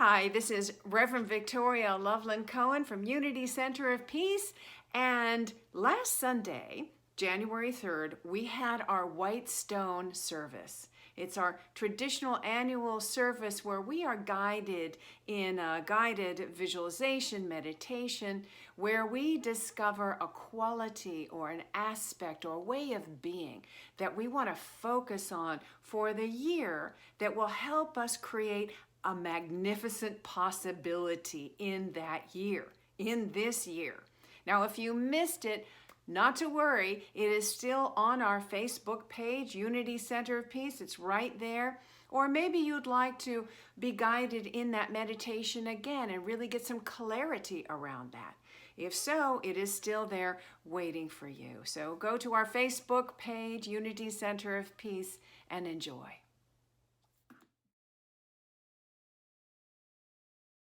Hi, this is Reverend Victoria Loveland Cohen from Unity Center of Peace. And last Sunday, January 3rd, we had our White Stone service. It's our traditional annual service where we are guided in a guided visualization, meditation, where we discover a quality or an aspect or way of being that we want to focus on for the year that will help us create a magnificent possibility in that year, in this year. Now, if you missed it, not to worry, it is still on our Facebook page, Unity Center of Peace. It's right there. Or maybe you'd like to be guided in that meditation again and really get some clarity around that. If so, it is still there waiting for you. So go to our Facebook page, Unity Center of Peace, and enjoy.